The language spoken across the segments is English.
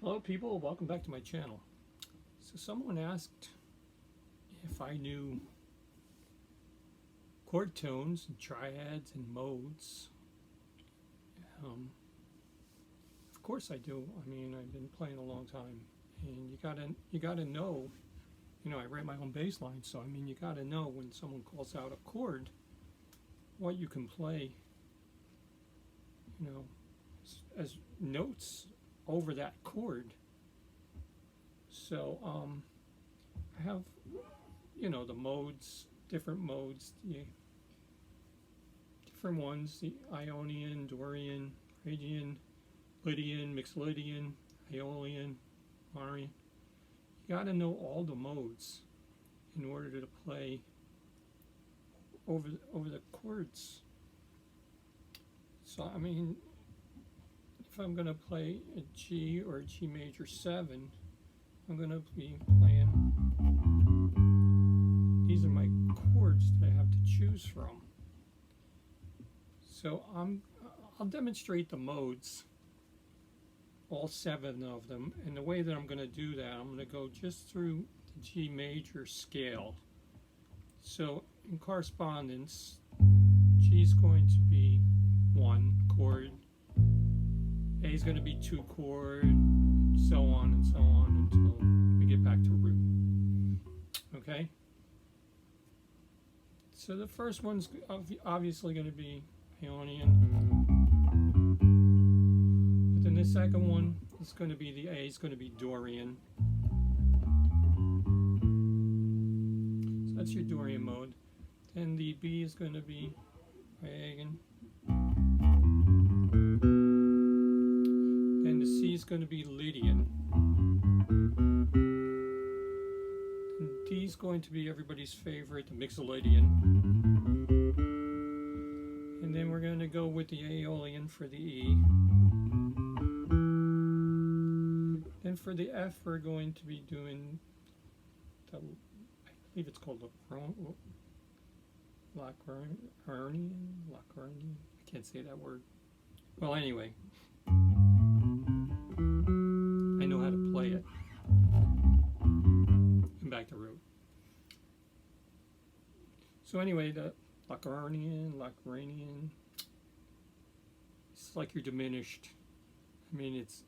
Hello people, welcome back to my channel. So someone asked if I knew chord tones and triads and modes. Of course I do. I mean, I've been playing a long time, and you gotta know. You know, I write my own bass line, so I mean, you gotta know when someone calls out a chord, what you can play. You know, as notes over that chord. So I have, you know, the modes, different modes, the different ones, the Ionian, Dorian, Phrygian, Lydian, Mixolydian, Aeolian, Marian. You got to know all the modes in order to play over the chords. So I mean, if I'm going to play a G or a G major 7, I'm going to be playing, these are my chords that I have to choose from. So I'll demonstrate the modes, all 7 of them, and the way that I'm going to do that, I'm going to go just through the G major scale. So in correspondence, G is going to be 1 chord, A is going to be 2 chord, so on and so on until we get back to root. Okay? So the first one's obviously going to be Ionian. But then the second one is going to be, the A is going to be Dorian. So that's your Dorian mode. Then the B is going to be Phrygian. And the C is going to be Lydian. And D is going to be everybody's favorite, the Mixolydian. And then we're going to go with the Aeolian for the E. Then for the F, we're going to be doing the, I believe it's called the Lacranian. I can't say that word. Well, anyway, I know how to play it. And back to root. So anyway, the Lacranian, it's like you're diminished. I mean, it's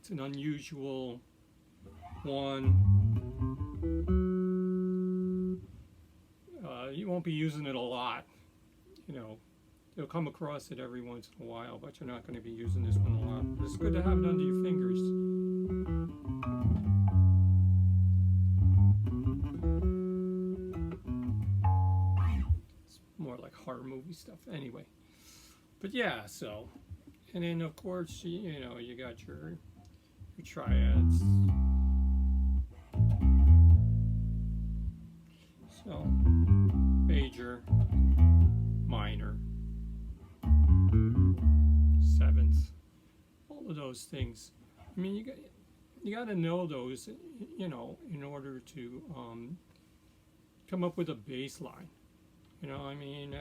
an unusual one. You won't be using it a lot. You know, you'll come across it every once in a while, but you're not going to be using this one a lot. But it's good to have it under your fingers. It's more like horror movie stuff anyway. But yeah, so, and then of course, you know, you got your triads. So, major, minor, 7th, all of those things. I mean, you got to know those, you know, in order to come up with a bass line. You know, I mean,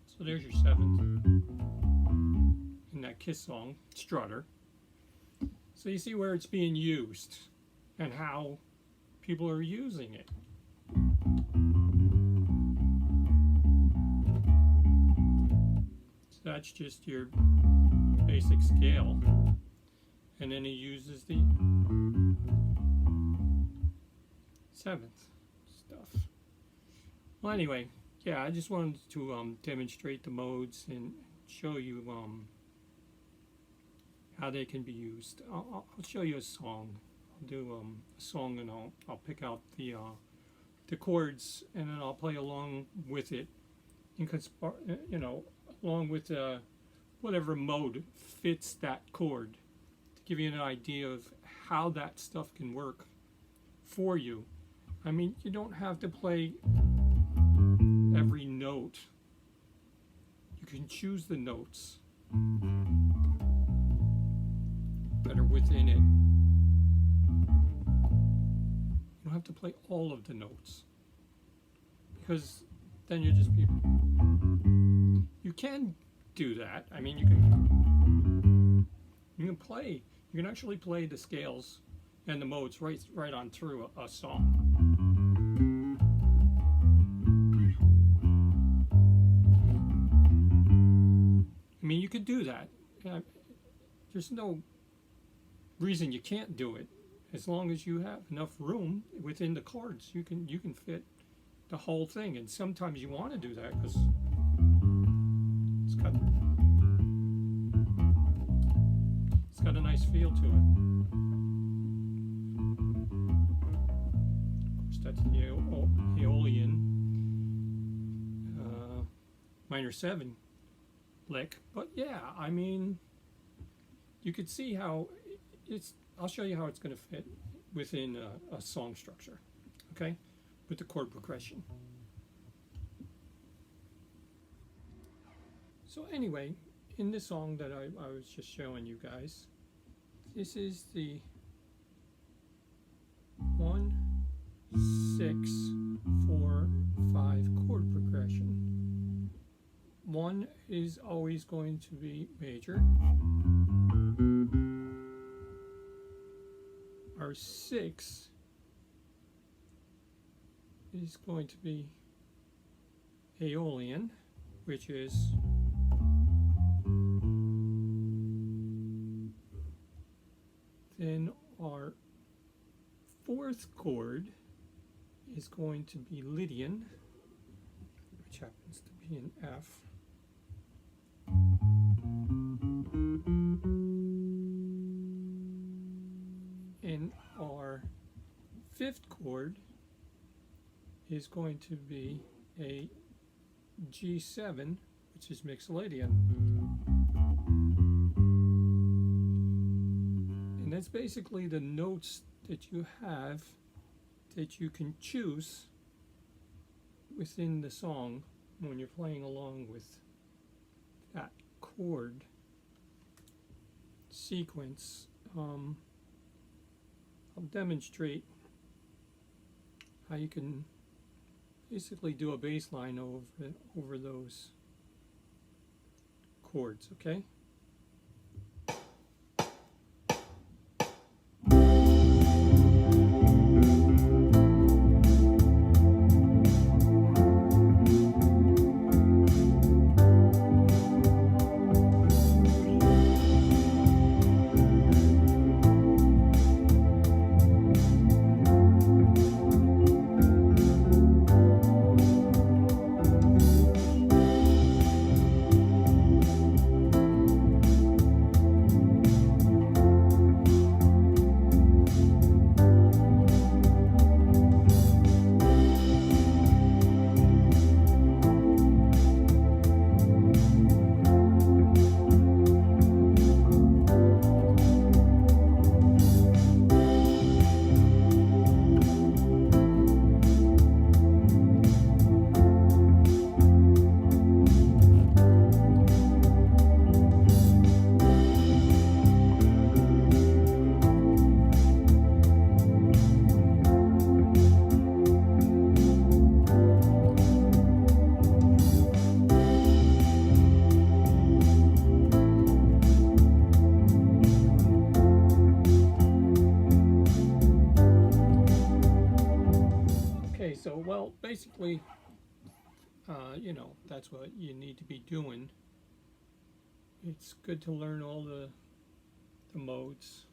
so there's your 7th in that Kiss song, Strutter. So you see where it's being used and how people are using it. So that's just your basic scale. And then he uses the 7th stuff. Well, anyway, yeah, I just wanted to demonstrate the modes and show you how they can be used. I'll show you a song. I'll do a song, and I'll pick out the chords, and then I'll play along with it, you know, along with whatever mode fits that chord, to give you an idea of how that stuff can work for you. I mean, you don't have to play every note. You can choose the notes that are within it. You don't have have to play all of the notes, because then you just be. You can do that. I mean, you can play. You can actually play the scales and the modes right on through a song. I mean, you could do that. There's no reason you can't do it. As long as you have enough room within the chords, you can fit the whole thing. And sometimes you want to do that because it's got a nice feel to it. Of course, that's the Aeolian minor 7 lick. But yeah, I mean, you could see how it's. I'll show you how it's going to fit within a song structure, okay, with the chord progression. So anyway, in the song that I was just showing you guys, this is the 1, 6, 4, 5 chord progression. 1 is always going to be major. Our 6 is going to be Aeolian, which is then our 4th chord is going to be Lydian, which happens to be an F. And our 5th chord is going to be a G7, which is Mixolydian. And that's basically the notes that you have that you can choose within the song when you're playing along with that chord sequence. I'll demonstrate how you can basically do a bass line over those chords, okay? So, well, basically, you know, that's what you need to be doing. It's good to learn all the modes.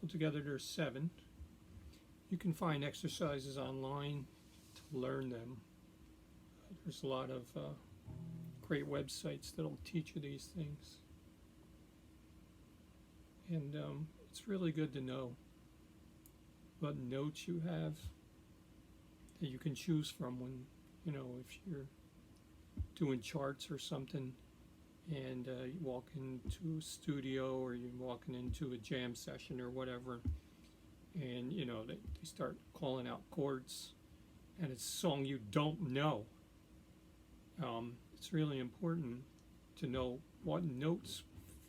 Altogether, there's 7. You can find exercises online to learn them. There's a lot of great websites that'll teach you these things. And it's really good to know what notes you have that you can choose from when, you know, if you're doing charts or something and you walk into a studio or you're walking into a jam session or whatever, and, you know, they start calling out chords and it's a song you don't know. It's really important to know what notes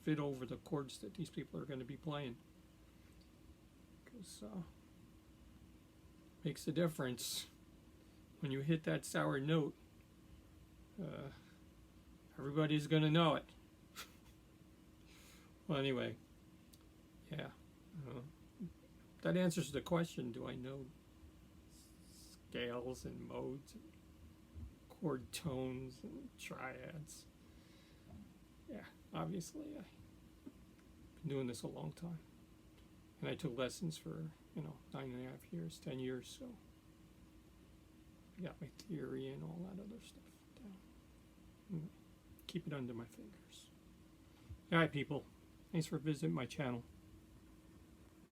fit over the chords that these people are going to be playing. because makes a difference when you hit that sour note. Everybody's gonna know it. Well, anyway, yeah, that answers the question: do I know scales and modes, and chord tones and triads? Yeah, obviously, I've been doing this a long time, and I took lessons for 9.5 years, 10 years, so I got my theory and all that other stuff down. Keep it under my fingers. All right, people. Thanks for visiting my channel.